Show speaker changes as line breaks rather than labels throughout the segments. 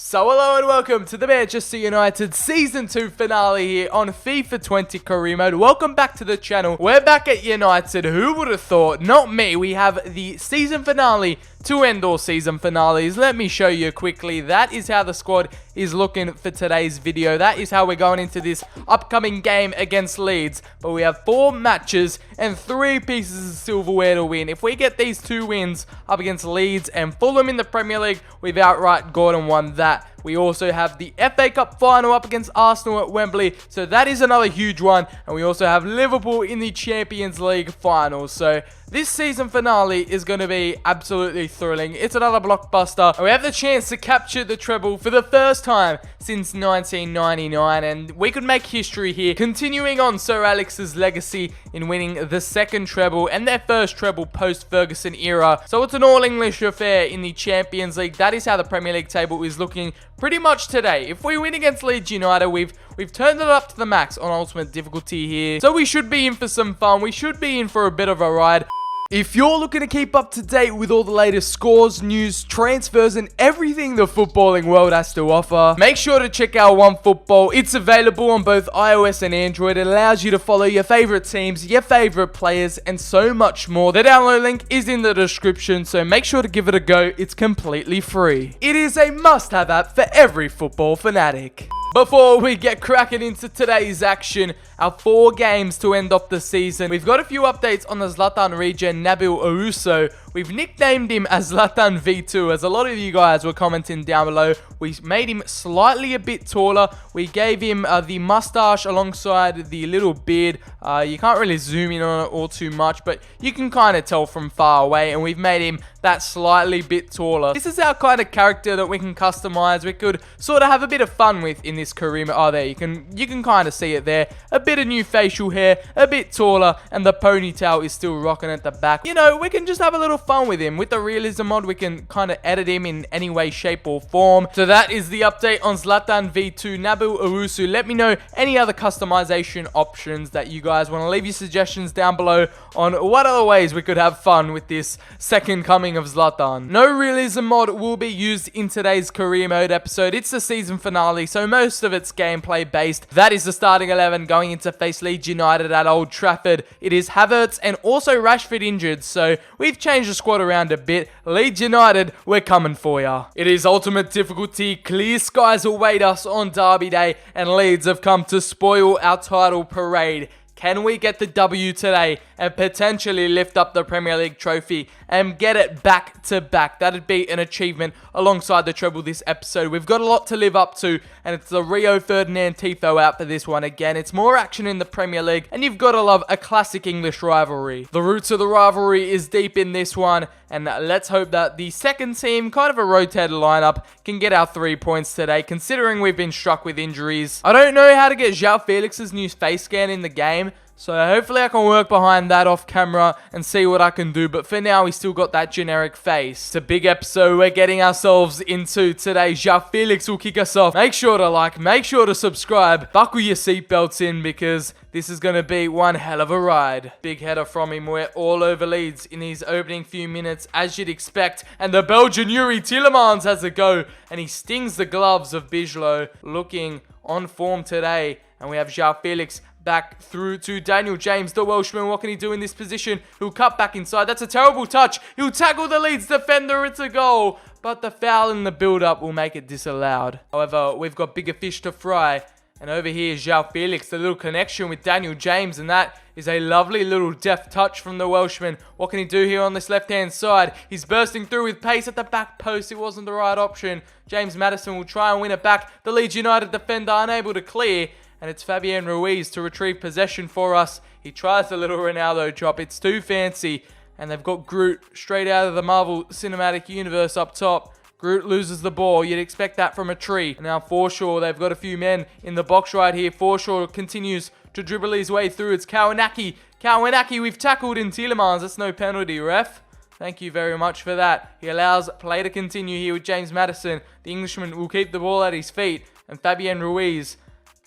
So hello and welcome to the Manchester United Season 2 finale here on FIFA 20 career mode. Welcome back to the channel. We're back at United. Who would have thought? Not me. We have the season finale to end all season finales. Let me show you quickly. That is how the squad is looking for today's video. That is how we're going into this upcoming game against Leeds. But we have 4 matches and 3 pieces of silverware to win. If we get these 2 wins up against Leeds and Fulham in the Premier League, we've outright Gordon won that. We also have the FA Cup final up against Arsenal at Wembley, so that is another huge one. And we also have Liverpool in the Champions League final. So this season finale is going to be absolutely thrilling. It's another blockbuster. And we have the chance to capture the treble for the first time since 1999. And we could make history here, continuing on Sir Alex's legacy in winning the 2nd treble and their first treble post-Ferguson era. So it's an all-English affair in the Champions League. That is how the Premier League table is looking pretty much today. If we win against Leeds United, we've turned it up to the max on ultimate difficulty here. So we should be in for some fun. We should be in for a bit of a ride. If you're looking to keep up to date with all the latest scores, news, transfers, and everything the footballing world has to offer, make sure to check out OneFootball. It's available on both iOS and Android. It allows you to follow your favorite teams, your favorite players, and so much more. The download link is in the description, so make sure to give it a go. It's completely free. It is a must-have app for every football fanatic. Before we get cracking into today's action, our 4 games to end off the season, we've got a few updates on the Zlatan regen, Nabil Aruso. We've nicknamed him as Zlatan V2, as a lot of you guys were commenting down below. We made him slightly a bit taller. We gave him the mustache alongside the little beard. You can't really zoom in on it all too much, but you can kind of tell from far away, and we've made him that slightly bit taller. This is our kind of character that we can customize. We could sort of have a bit of fun with in this career. Oh, there, you can kind of see it there. A bit of new facial hair, a bit taller, and the ponytail is still rocking at the back. You know, we can just have a little fun with him. With the realism mod, we can kind of edit him in any way, shape, or form. So that is the update on Zlatan V2, Nabil Aruso. Let me know any other customization options that you guys want to. Leave your suggestions down below on what other ways we could have fun with this second coming of Zlatan. No realism mod will be used in today's career mode episode. It's the season finale, so most of it's gameplay based. That is the starting 11 going into face Leeds United at Old Trafford. It is Havertz and also Rushford injured, so we've changed the squad around a bit. Leeds United, we're coming for ya. It is ultimate difficulty. Clear skies await us on Derby Day, and Leeds have come to spoil our title parade. Can we get the W today and potentially lift up the Premier League trophy and get it back to back? That'd be an achievement alongside the treble this episode. We've got a lot to live up to, and it's the Rio Ferdinand Tifo out for this one again. It's more action in the Premier League, and you've got to love a classic English rivalry. The roots of the rivalry is deep in this one, and let's hope that the second team, kind of a rotated lineup, can get our 3 points today, considering we've been struck with injuries. I don't know how to get João Felix's new face scan in the game, so hopefully I can work behind that off camera and see what I can do. But for now, we still got that generic face. It's a big episode we're getting ourselves into today. João Felix will kick us off. Make sure to like, make sure to subscribe. Buckle your seatbelts in, because this is going to be one hell of a ride. Big header from him. We're all over Leeds in his opening few minutes, as you'd expect. And the Belgian Yuri Tielemans has a go, and he stings the gloves of Bijlow, looking on form today. And we have João Felix back through to Daniel James, the Welshman. What can he do in this position? He'll cut back inside. That's a terrible touch. He'll tackle the Leeds defender. It's a goal. But the foul in the build-up will make it disallowed. However, we've got bigger fish to fry. And over here is João Felix, the little connection with Daniel James. And that is a lovely little deft touch from the Welshman. What can he do here on this left-hand side? He's bursting through with pace at the back post. It wasn't the right option. James Maddison will try and win it back. The Leeds United defender unable to clear. And it's Fabian Ruiz to retrieve possession for us. He tries the little Ronaldo drop. It's too fancy. And they've got Groot straight out of the Marvel Cinematic Universe up top. Groot loses the ball. You'd expect that from a tree. And now Forshaw, they've got a few men in the box right here. Forshaw continues to dribble his way through. It's Kawanaki. Kawanaki, we've tackled in Tielemans. That's no penalty, ref. Thank you very much for that. He allows play to continue here with James Maddison. The Englishman will keep the ball at his feet. And Fabian Ruiz,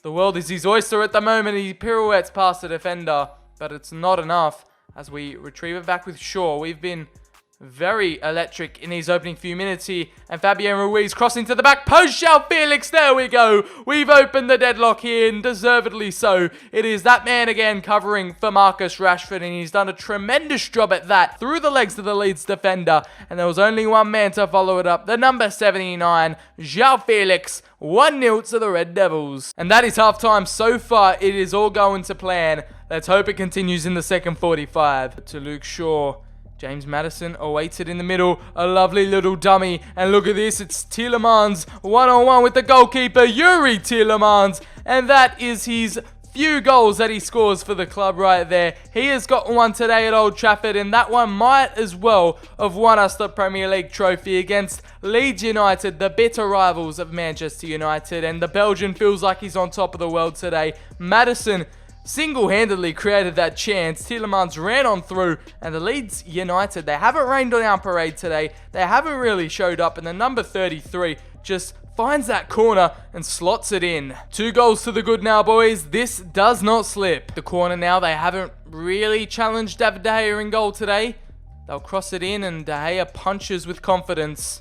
the world is his oyster at the moment. He pirouettes past the defender, but it's not enough as we retrieve it back with Shaw. We've been very electric in his opening few minutes here. And Fabian Ruiz crossing to the back post. João Felix, there we go. We've opened the deadlock here, and deservedly so. It is that man again covering for Marcus Rashford, and he's done a tremendous job at that through the legs of the Leeds defender. And there was only one man to follow it up, the number 79, João Felix. 1-0 to the Red Devils. And that is half-time. So far, it is all going to plan. Let's hope it continues in the second 45. To Luke Shaw. James Maddison awaits it in the middle. A lovely little dummy. And look at this. It's Tielemans. One-on-one with the goalkeeper, Yuri Tielemans. And that is his few goals that he scores for the club right there. He has got one today at Old Trafford, and that one might as well have won us the Premier League trophy against Leeds United, the bitter rivals of Manchester United. And the Belgian feels like he's on top of the world today. Maddison single-handedly created that chance. Tielemans ran on through, and the Leeds United, they haven't rained on our parade today. They haven't really showed up, and the number 33 just finds that corner and slots it in. 2 goals to the good now, boys. This does not slip. The corner now, they haven't really challenged David De Gea in goal today. They'll cross it in, and De Gea punches with confidence.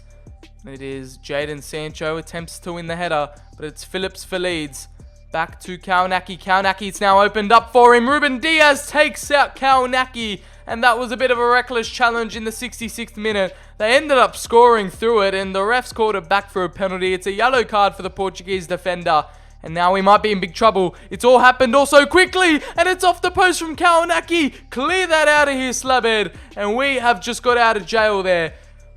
It is Jadon Sancho attempts to win the header, but it's Phillips for Leeds. Back to Kaunaki. Kaunaki's now opened up for him. Ruben Diaz takes out Kaunaki. And that was a bit of a reckless challenge in the 66th minute. They ended up scoring through it, and the refs called it back for a penalty. It's a yellow card for the Portuguese defender. And now we might be in big trouble. It's all happened all so quickly, and it's off the post from Kaunaki. Clear that out of here, Slabhead. And we have just got out of jail there.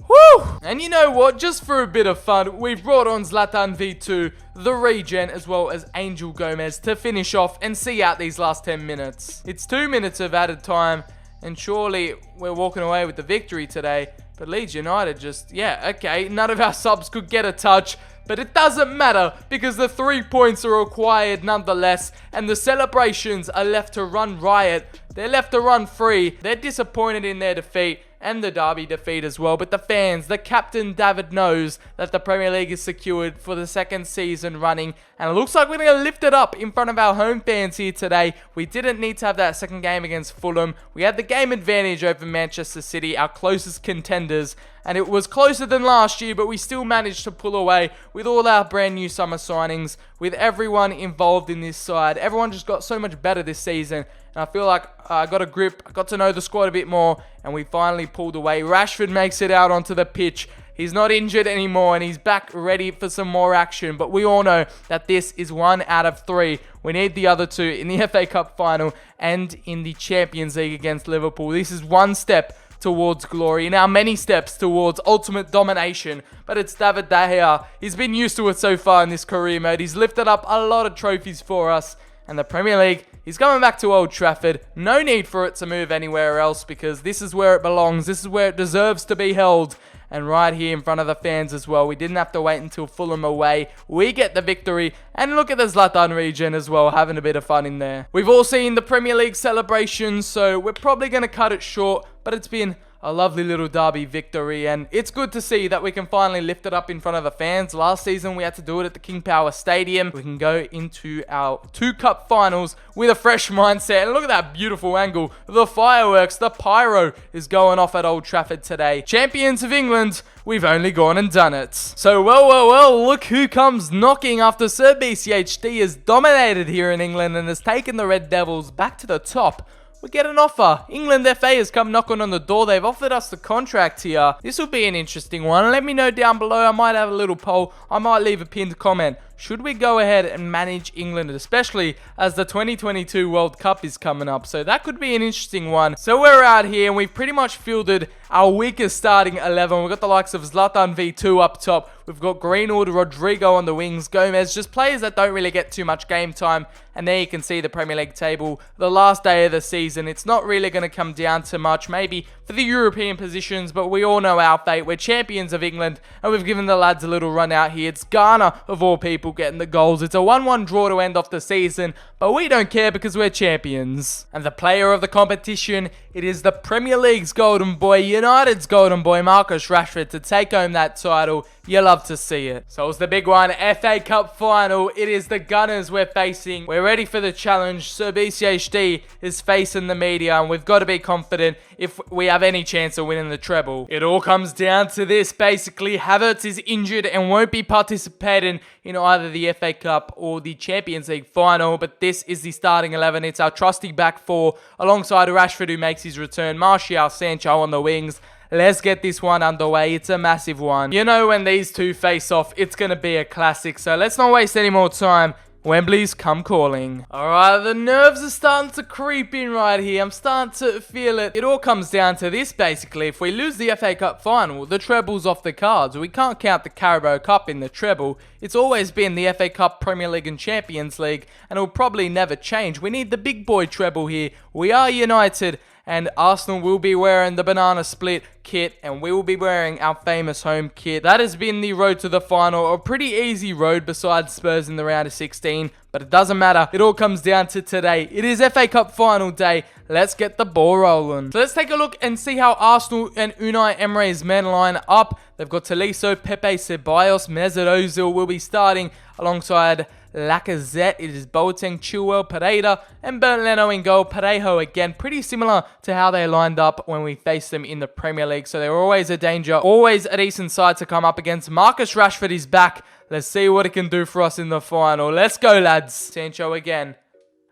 Woo! And you know what? Just for a bit of fun, we've brought on Zlatan V2, the regen, as well as Angel Gomez to finish off and see out these last 10 minutes. It's 2 minutes of added time. And surely we're walking away with the victory today. But Leeds United just, okay, none of our subs could get a touch. But it doesn't matter because the 3 points are required nonetheless. And the celebrations are left to run riot. They're left to run free. They're disappointed in their defeat and the derby defeat as well. But the fans, the captain David knows that the Premier League is secured for the second season running. And it looks like we're going to lift it up in front of our home fans here today. We didn't need to have that second game against Fulham. We had the game advantage over Manchester City, our closest contenders. And it was closer than last year, but we still managed to pull away with all our brand new summer signings, with everyone involved in this side. Everyone just got so much better this season. And I feel like I got a grip, I got to know the squad a bit more, and we finally pulled away. Rashford makes it out onto the pitch. He's not injured anymore, and he's back ready for some more action. But we all know that this is 1 out of 3. We need the other 2 in the FA Cup final and in the Champions League against Liverpool. This is 1 step towards glory. Now many steps towards ultimate domination, but it's David De Gea. He's been used to it so far in this career mode. He's lifted up a lot of trophies for us, and the Premier League, he's coming back to Old Trafford. No need for it to move anywhere else because this is where it belongs. This is where it deserves to be held. And right here in front of the fans as well. We didn't have to wait until Fulham away. We get the victory. And look at the Zlatan region as well, having a bit of fun in there. We've all seen the Premier League celebrations, so we're probably going to cut it short. But it's been a lovely little derby victory, and it's good to see that we can finally lift it up in front of the fans. Last season we had to do it at the King Power Stadium. We can go into our 2 cup finals with a fresh mindset, and look at that beautiful angle. The fireworks, the pyro is going off at Old Trafford today. Champions of England, we've only gone and done it. So well, look who comes knocking after Sir BCHD has dominated here in England and has taken the Red Devils back to the top. We get an offer. England FA has come knocking on the door. They've offered us the contract here. This will be an interesting one. Let me know down below. I might have a little poll. I might leave a pinned comment. Should we go ahead and manage England, especially as the 2022 World Cup is coming up? So that could be an interesting one. So we're out here and we've pretty much fielded our weakest starting 11. We've got the likes of Zlatan V2 up top. We've got Greenwood, Rodrigo on the wings, Gomez, just players that don't really get too much game time. And there you can see the Premier League table. The last day of the season, it's not really going to come down to much. Maybe for the European positions, but we all know our fate. We're champions of England, and we've given the lads a little run out here. It's Ghana, of all people, getting the goals. It's a 1-1 draw to end off the season, but we don't care because we're champions. And the player of the competition, it is the Premier League's golden boy, United's golden boy, Marcus Rashford, to take home that title. You love to see it. So it's the big one, FA Cup final. It is the Gunners we're facing. We're ready for the challenge. Sir BCHD is facing the media, and we've got to be confident. If we have have any chance of winning the treble. It all comes down to this, basically. Havertz is injured and won't be participating in either the FA Cup or the Champions League final, but this is the starting 11. It's our trusty back four, alongside Rushford, who makes his return, Martial, Sancho on the wings. Let's get this one underway. It's a massive one. You know, when these two face off, it's going to be a classic, so let's not waste any more time. Wembley's come calling. Alright, the nerves are starting to creep in right here. I'm starting to feel it. It all comes down to this, basically. If we lose the FA Cup final, the treble's off the cards. We can't count the Carabao Cup in the treble. It's always been the FA Cup, Premier League and Champions League, and it'll probably never change. We need the big boy treble here. We are United, and Arsenal will be wearing the banana split kit, and we will be wearing our famous home kit. That has been the road to the final. A pretty easy road besides Spurs in the round of 16, but it doesn't matter. It all comes down to today. It is FA Cup final day. Let's get the ball rolling. So let's take a look and see how Arsenal and Unai Emery's men line up. They've got Tolisso, Pepe, Ceballos, Mesut Ozil will be starting alongside Lacazette. It is Boateng, Chilwell, Pereira, and Bernd Leno in goal. Parejo again, pretty similar to how they lined up when we faced them in the Premier League. So they're always a danger, always a decent side to come up against. Marcus Rashford is back. Let's see what he can do for us in the final. Let's go, lads. Sancho again.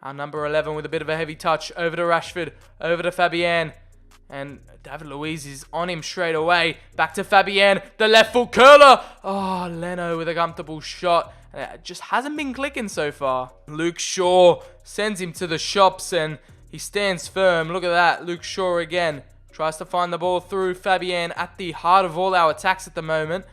Our number 11 with a bit of a heavy touch. Over to Rashford, over to Fabian. And David Luiz is on him straight away. Back to Fabian, the left foot curler. Oh, Leno with a comfortable shot. It just hasn't been clicking so far. Luke Shaw sends him to the shops and he stands firm. Look at that. Luke Shaw again. Tries to find the ball through. Fabian at the heart of all our attacks at the moment.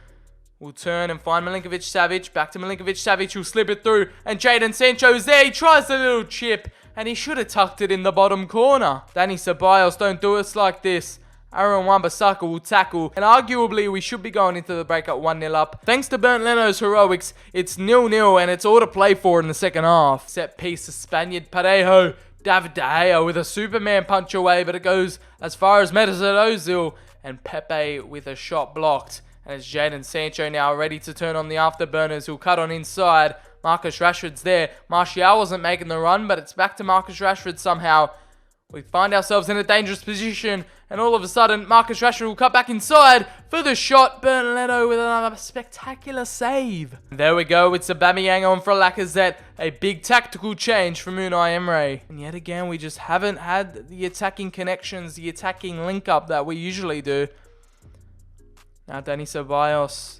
We'll turn and find Milinkovic-Savic. Back to Milinkovic-Savic. Who'll slip it through. And Jadon Sancho's there. He tries the little chip. And he should have tucked it in the bottom corner. Danny Ceballos, don't do us like this. Aaron Wan-Bissaka will tackle, and arguably we should be going into the break at 1-0 up. Thanks to Bernd Leno's heroics, it's 0-0 and it's all to play for in the second half. Set piece to Spaniard Parejo. David De Gea with a Superman punch away, but it goes as far as Mesut Ozil, and Pepe with a shot blocked. And it's Jadon Sancho now ready to turn on the afterburners, who'll cut on inside. Marcus Rashford's there. Martial wasn't making the run, but it's back to Marcus Rashford somehow. We find ourselves in a dangerous position, and all of a sudden, Marcus Rashford will cut back inside for the shot. Bernd Leno with another spectacular save. There we go, it's Aubameyang on for Lacazette. A big tactical change from Unai Emery. And yet again, we just haven't had the attacking connections, the attacking link-up that we usually do. Now, Dani Ceballos.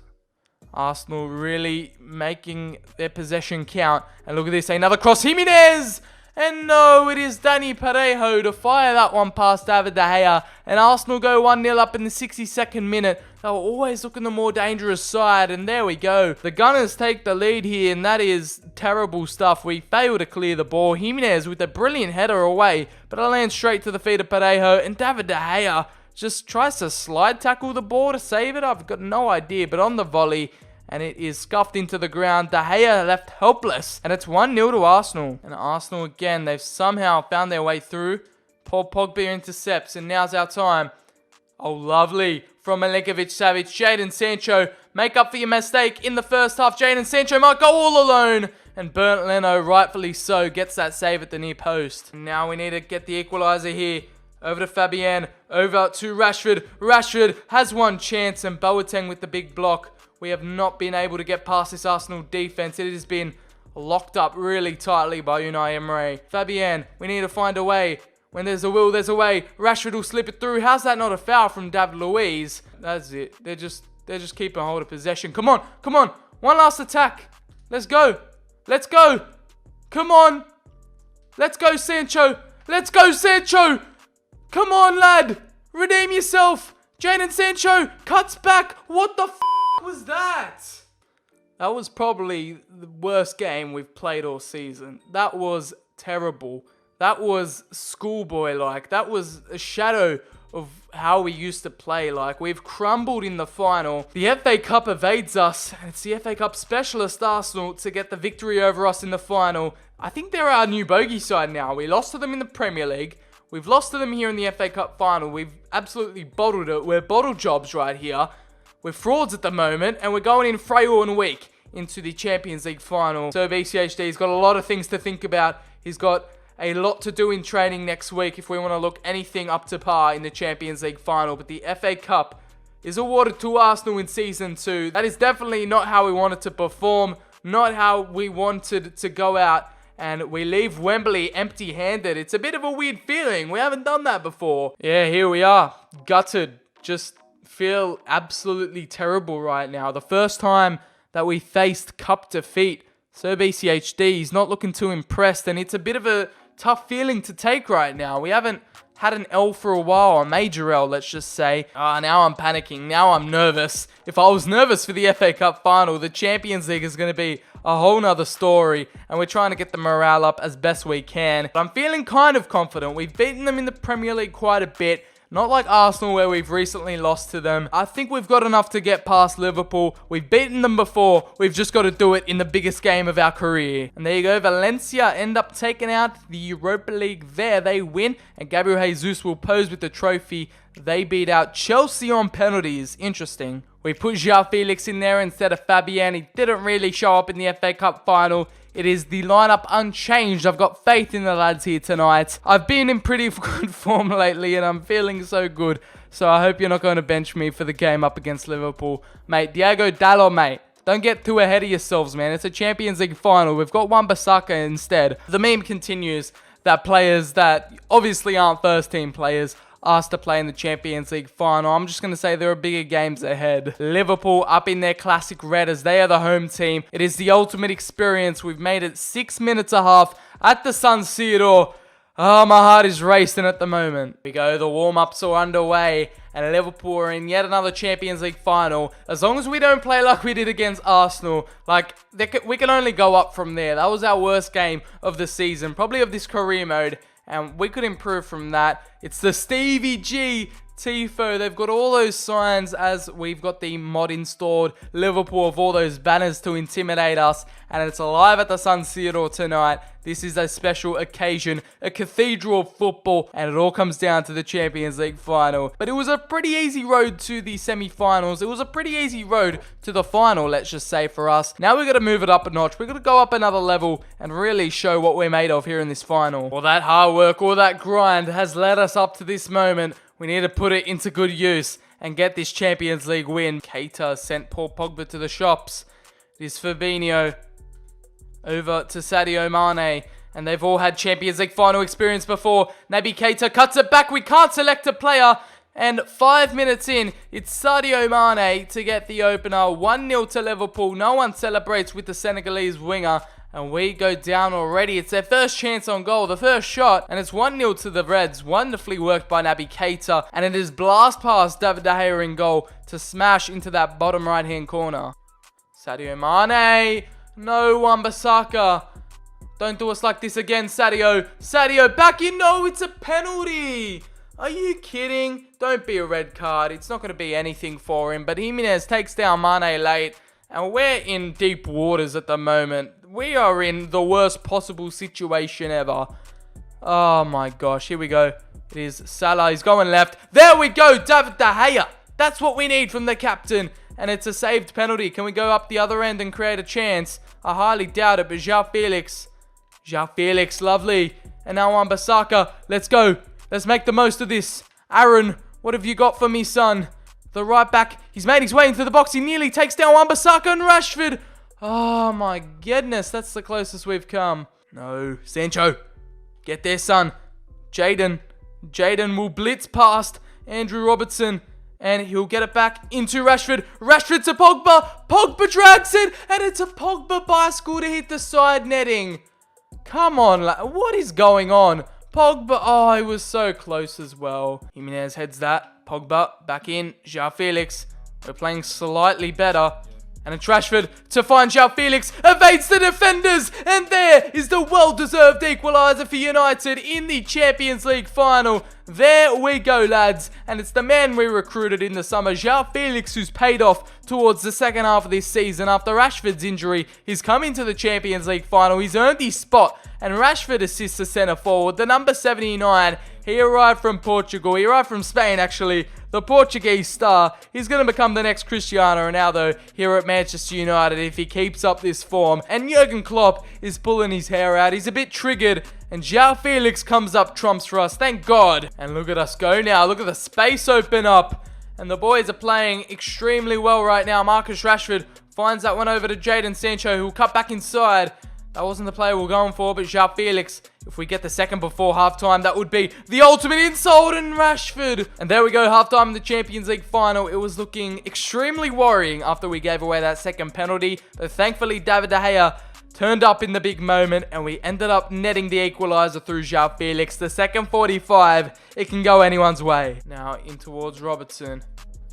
Arsenal really making their possession count. And look at this, another cross. Jimenez! And no, it is Danny Parejo to fire that one past David De Gea. And Arsenal go 1-0 up in the 62nd minute. They were always looking the more dangerous side. And there we go. The Gunners take the lead here. And that is terrible stuff. We fail to clear the ball. Jimenez with a brilliant header away. But it lands straight to the feet of Parejo. And David De Gea just tries to slide tackle the ball to save it. I've got no idea. But on the volley, and it is scuffed into the ground. De Gea left helpless. And it's 1-0 to Arsenal. And Arsenal again, they've somehow found their way through. Paul Pogba intercepts. And now's our time. Oh, lovely. From Milinkovic-Savic. Jadon Sancho. Make up for your mistake in the first half. Jadon Sancho might go all alone. And Bernd Leno, rightfully so, gets that save at the near post. And now we need to get the equaliser here. Over to Fabian. Over to Rashford. Rashford has one chance. And Boateng with the big block. We have not been able to get past this Arsenal defense. It has been locked up really tightly by Unai Emery. Fabian, we need to find a way. When there's a will, there's a way. Rashford will slip it through. How's that not a foul from David Luiz? That's it. They're just keeping hold of possession. Come on, come on. One last attack. Let's go. Let's go. Come on. Let's go, Sancho. Let's go, Sancho. Come on, lad. Redeem yourself. Jadon Sancho cuts back. What the f*** was that? That was probably the worst game we've played all season. That was terrible. That was schoolboy-like. That was a shadow of how we used to play. Like, we've crumbled in the final. The FA Cup evades us, and it's the FA Cup specialist Arsenal to get the victory over us in the final. I think they're our new bogey side now. We lost to them in the Premier League. We've lost to them here in the FA Cup final. We've absolutely bottled it. We're bottle jobs right here. We're frauds at the moment, and we're going in frail and weak into the Champions League final. Sir BCHD has got a lot of things to think about. He's got a lot to do in training next week if we want to look anything up to par in the Champions League final. But the FA Cup is awarded to Arsenal in Season 2. That is definitely not how we wanted to perform, not how we wanted to go out, and we leave Wembley empty-handed. It's a bit of a weird feeling. We haven't done that before. Yeah, here we are, gutted. Just feel absolutely terrible right now. The first time that we faced cup defeat, Sir BCHD, he's not looking too impressed, and it's a bit of a tough feeling to take right now. We haven't had an L for a while, a major L, let's just say. Now I'm panicking. Now I'm nervous. If I was nervous for the FA Cup final, the Champions League is going to be a whole nother story, and we're trying to get the morale up as best we can. But I'm feeling kind of confident. We've beaten them in the Premier League quite a bit. Not like Arsenal, where we've recently lost to them. I think we've got enough to get past Liverpool. We've beaten them before. We've just got to do it in the biggest game of our career. And there you go. Valencia end up taking out the Europa League there. They win. And Gabriel Jesus will pose with the trophy. They beat out Chelsea on penalties. Interesting. We put João Felix in there instead of Fabian. He didn't really show up in the FA Cup final. It is the lineup unchanged. I've got faith in the lads here tonight. I've been in pretty good form lately and I'm feeling so good. So I hope you're not going to bench me for the game up against Liverpool. Mate, Diego Dallo, mate. Don't get too ahead of yourselves, man. It's a Champions League final. We've got Wan-Bissaka instead. The meme continues that players that obviously aren't first team players asked to play in the Champions League final. I'm just going to say there are bigger games ahead. Liverpool up in their classic red as they are the home team. It is the ultimate experience. We've made it 6 minutes a half at the San Siro. Oh, my heart is racing at the moment. Here we go, the warm-ups are underway and Liverpool are in yet another Champions League final. As long as we don't play like we did against Arsenal, we can only go up from there. That was our worst game of the season, probably of this career mode. And we could improve from that. It's the Stevie G Tifo. They've got all those signs as we've got the mod installed. Liverpool have all those banners to intimidate us. And it's live at the San Siro tonight. This is a special occasion, a cathedral of football. And it all comes down to the Champions League final. But it was a pretty easy road to the semi-finals. It was a pretty easy road to the final, let's just say, for us. Now we've got to move it up a notch. We've got to go up another level and really show what we're made of here in this final. All that hard work, all that grind has led us up to this moment. We need to put it into good use and get this Champions League win. Keita sent Paul Pogba to the shops. It is Fabinho over to Sadio Mane. And they've all had Champions League final experience before. Naby Keita cuts it back. We can't select a player. And 5 minutes in, it's Sadio Mane to get the opener. 1-0 to Liverpool. No one celebrates with the Senegalese winger. And we go down already. It's their first chance on goal, the first shot. And it's 1-0 to the Reds. Wonderfully worked by Naby Keita. And it is blast past David De Gea in goal to smash into that bottom right-hand corner. Sadio Mane. No, Wan-Bissaka. Don't do us like this again, Sadio. Sadio, back in. No, it's a penalty. Are you kidding? Don't be a red card. It's not going to be anything for him. But Jimenez takes down Mane late. And we're in deep waters at the moment. We are in the worst possible situation ever. Oh my gosh, here we go. It is Salah, he's going left. There we go, David De Gea. That's what we need from the captain. And it's a saved penalty. Can we go up the other end and create a chance? I highly doubt it, but João Felix. João Felix, lovely. And now Wan-Bissaka. Let's go. Let's make the most of this. Aaron, what have you got for me, son? The right back, he's made his way into the box. He nearly takes down Wan-Bissaka and Rushford. Oh my goodness, that's the closest we've come. No, Sancho, get there, son. Jaden will blitz past Andrew Robertson. And he'll get it back into Rashford. Rashford to Pogba. Pogba drags it. And it's a Pogba bicycle to hit the side netting. Come on, what is going on? Pogba, oh, he was so close as well. Jimenez heads that. Pogba back in. João Felix. We're playing slightly better. And it's Rashford to find João Felix. Evades the defenders. And there is the well-deserved equaliser for United in the Champions League final. There we go, lads. And it's the man we recruited in the summer, João Felix, who's paid off towards the second half of this season. After Rashford's injury, he's come into the Champions League final. He's earned his spot. And Rashford assists the centre forward, the number 79. He arrived from Portugal. He arrived from Spain, actually. The Portuguese star. He's going to become the next Cristiano Ronaldo here at Manchester United if he keeps up this form. And Jurgen Klopp is pulling his hair out. He's a bit triggered. And João Felix comes up trumps for us. Thank God. And look at us go now. Look at the space open up. And the boys are playing extremely well right now. Marcus Rashford finds that one over to Jadon Sancho, who will cut back inside. That wasn't the play we were going for, but João Felix, if we get the second before halftime, that would be the ultimate insult in Rashford. And there we go, halftime in the Champions League final. It was looking extremely worrying after we gave away that second penalty. But thankfully, David De Gea turned up in the big moment, and we ended up netting the equaliser through João Felix. The second 45, it can go anyone's way. Now in towards Robertson.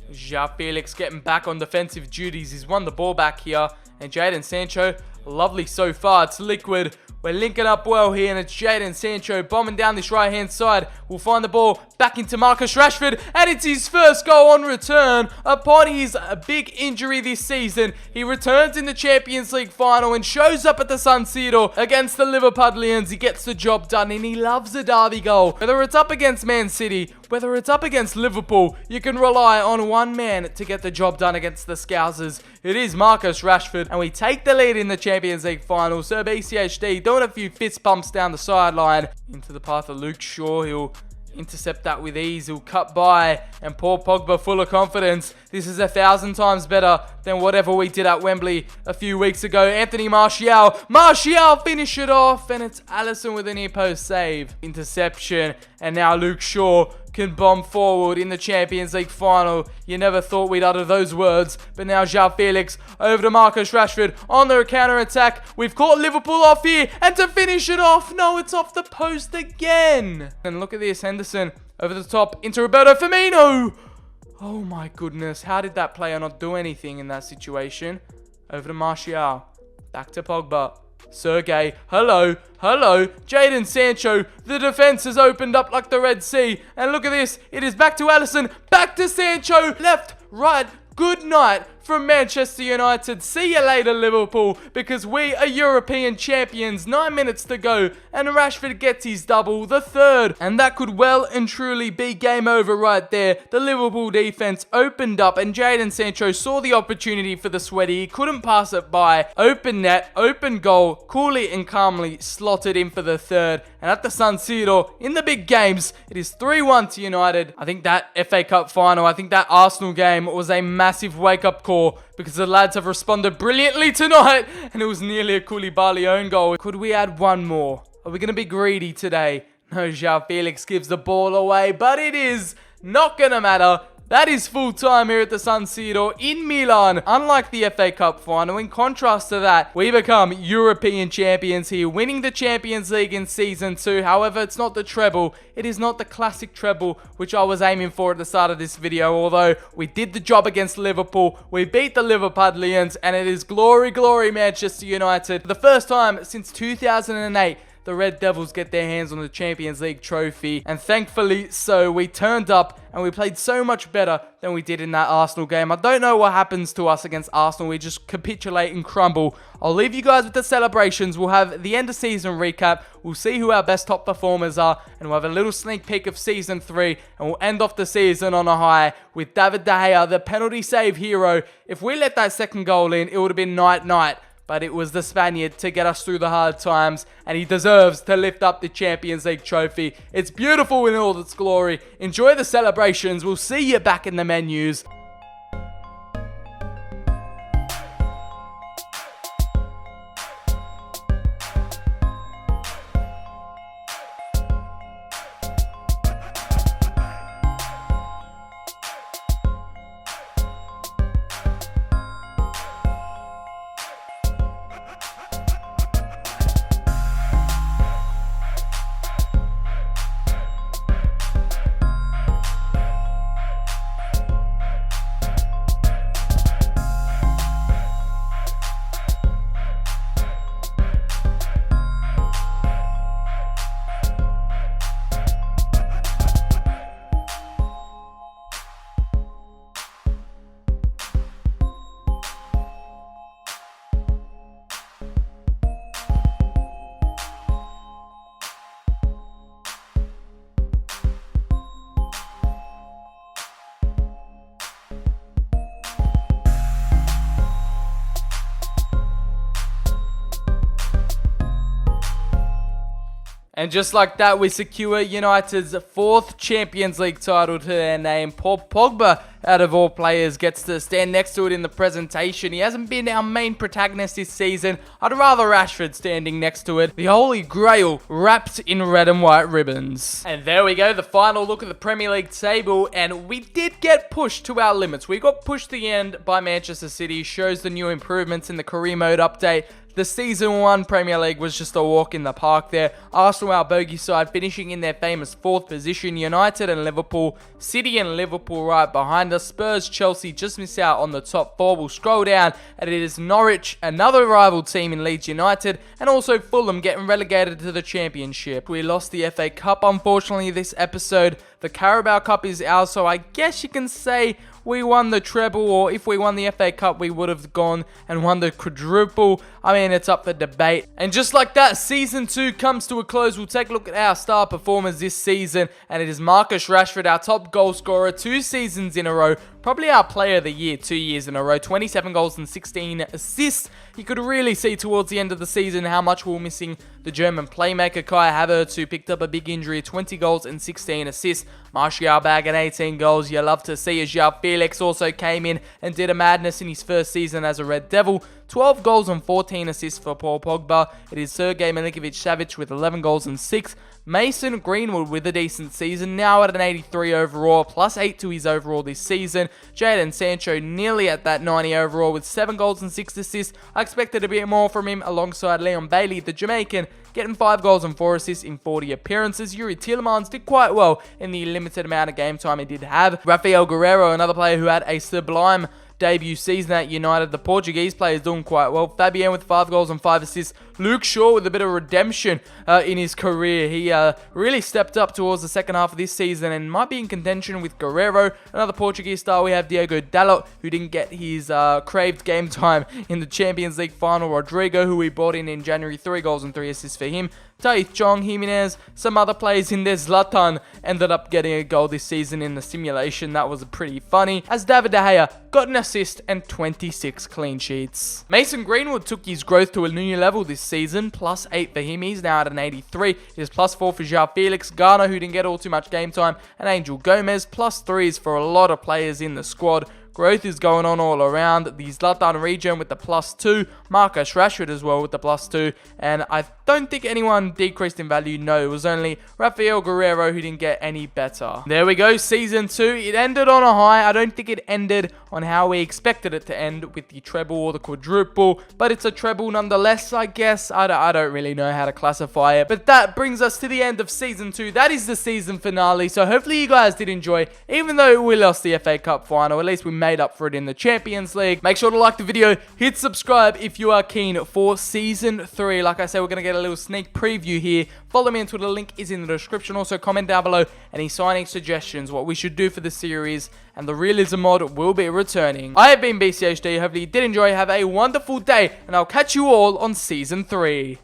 João Felix getting back on defensive duties. He's won the ball back here. And Jadon Sancho, lovely so far. It's liquid. We're linking up well here, and it's Jadon Sancho bombing down this right-hand side. We'll find the ball back into Marcus Rashford, and it's his first goal on return upon his big injury this season. He returns in the Champions League final and shows up at the San Siro against the Liverpudlians. He gets the job done, and he loves a derby goal. Whether it's up against Man City, whether it's up against Liverpool, you can rely on one man to get the job done against the Scousers. It is Marcus Rashford, and we take the lead in the Champions League final. Sir BCHD doing a few fist bumps down the sideline into the path of Luke Shaw. He'll intercept that with ease. He'll cut by, and poor Pogba full of confidence. This is 1,000 times better than whatever we did at Wembley a few weeks ago. Anthony Martial finish it off, and it's Alisson with a near post save. Interception, and now Luke Shaw can bomb forward in the Champions League final. You never thought we'd utter those words, but now João Felix over to Marcus Rashford on the counter-attack. We've caught Liverpool off here, and to finish it off, no, it's off the post again. And look at this, Henderson over the top into Roberto Firmino. Oh my goodness, how did that player not do anything in that situation? Over to Martial, back to Pogba. Sergey, hello, Jadon Sancho, the defense has opened up like the Red Sea, and look at this, it is back to Alisson, back to Sancho, left, right, good night from Manchester United. See you later, Liverpool, because we are European champions. 9 minutes to go, and Rashford gets his double, the third. And that could well and truly be game over right there. The Liverpool defense opened up, and Jadon Sancho saw the opportunity for the sweaty. He couldn't pass it by. Open net, open goal, coolly and calmly slotted in for the third. And at the San Siro, in the big games, it is 3-1 to United. I think that FA Cup final, I think that Arsenal game was a massive wake-up call, because the lads have responded brilliantly tonight, and it was nearly a Koulibaly own goal. Could we add one more? Are we going to be greedy today? No, João Felix gives the ball away, but it is not going to matter. That is full time here at the San Siro in Milan. Unlike the FA Cup final, in contrast to that, we become European champions here, winning the Champions League in Season 2. However, it's not the treble. It is not the classic treble, which I was aiming for at the start of this video. Although, we did the job against Liverpool. We beat the Liverpudlians, and it is glory, glory Manchester United. For the first time since 2008, the Red Devils get their hands on the Champions League trophy, and thankfully so, we turned up and we played so much better than we did in that Arsenal game. I don't know what happens to us against Arsenal. We just capitulate and crumble. I'll leave you guys with the celebrations. We'll have the end of season recap. We'll see who our best top performers are, and we'll have a little sneak peek of Season 3, and we'll end off the season on a high with David De Gea, the penalty save hero. If we let that second goal in, it would have been night-night. But it was the Spaniard to get us through the hard times, and he deserves to lift up the Champions League trophy. It's beautiful in all its glory. Enjoy the celebrations. We'll see you back in the menus. And just like that, we secure United's 4th Champions League title to their name. Paul Pogba, out of all players, gets to stand next to it in the presentation. He hasn't been our main protagonist this season. I'd rather Rashford standing next to it. The Holy Grail wrapped in red and white ribbons. And there we go, the final look at the Premier League table. And we did get pushed to our limits. We got pushed to the end by Manchester City. Shows the new improvements in the career mode update. The Season 1 Premier League was just a walk in the park there. Arsenal, our bogey side, finishing in their famous 4th position. United and Liverpool, City and Liverpool right behind us. Spurs, Chelsea just miss out on the top 4. We'll scroll down, and it is Norwich, another rival team in Leeds United, and also Fulham getting relegated to the Championship. We lost the FA Cup, unfortunately, this episode. The Carabao Cup is ours, so I guess you can say we won the treble, or if we won the FA Cup, we would have gone and won the quadruple. I mean, it's up for debate. And just like that, Season 2 comes to a close. We'll take a look at our star performers this season, and it is Marcus Rashford, our top goal scorer, 2 seasons in a row. Probably our player of the year 2 years in a row. 27 goals and 16 assists. You could really see towards the end of the season how much we were missing the German playmaker Kai Havertz, who picked up a big injury. 20 goals and 16 assists. Martial bagging 18 goals. You love to see as João Felix also came in and did a madness in his first season as a Red Devil. 12 goals and 14 assists for Paul Pogba. It is Sergej Milinkovic-Savic with 11 goals and 6. Mason Greenwood with a decent season, now at an 83 overall, plus 8 to his overall this season. Jadon Sancho nearly at that 90 overall with 7 goals and 6 assists. I expected a bit more from him alongside Leon Bailey, the Jamaican, getting 5 goals and 4 assists in 40 appearances. Yuri Tielemans did quite well in the limited amount of game time he did have. Rafael Guerreiro, another player who had a sublime debut season at United. The Portuguese player is doing quite well. Fabian with 5 goals and 5 assists. Luke Shaw with a bit of redemption in his career. He really stepped up towards the second half of this season and might be in contention with Guerreiro. Another Portuguese star, we have Diego Dalot, who didn't get his craved game time in the Champions League final. Rodrigo, who we bought in January, 3 goals and 3 assists for him. Taith Chong, Jimenez, some other players in there. Zlatan ended up getting a goal this season in the simulation. That was pretty funny. As David De Gea got an assist and 26 clean sheets. Mason Greenwood took his growth to a new level this season. Plus 8 for him. He's now at an 83. It is plus 4 for João Felix. Garner, who didn't get all too much game time. And Angel Gomez. Plus 3s for a lot of players in the squad. Growth is going on all around. The Zlatan region with the plus 2. Marcus Rashford as well with the plus 2. And I don't think anyone decreased in value. No, it was only Rafael Guerreiro who didn't get any better. There we go, Season 2. It ended on a high. I don't think it ended on how we expected it to end with the treble or the quadruple. But it's a treble nonetheless, I guess. I don't really know how to classify it. But that brings us to the end of Season 2. That is the season finale. So hopefully you guys did enjoy. Even though we lost the FA Cup final, at least we made up for it in the Champions League. Make sure to like the video, hit subscribe if you are keen for Season 3. Like I said, we're going to get a little sneak preview here. Follow me on Twitter, the link is in the description. Also comment down below any signing suggestions, what we should do for the series, and the realism mod will be returning. I have been BCHD, hopefully you did enjoy, have a wonderful day, and I'll catch you all on Season 3.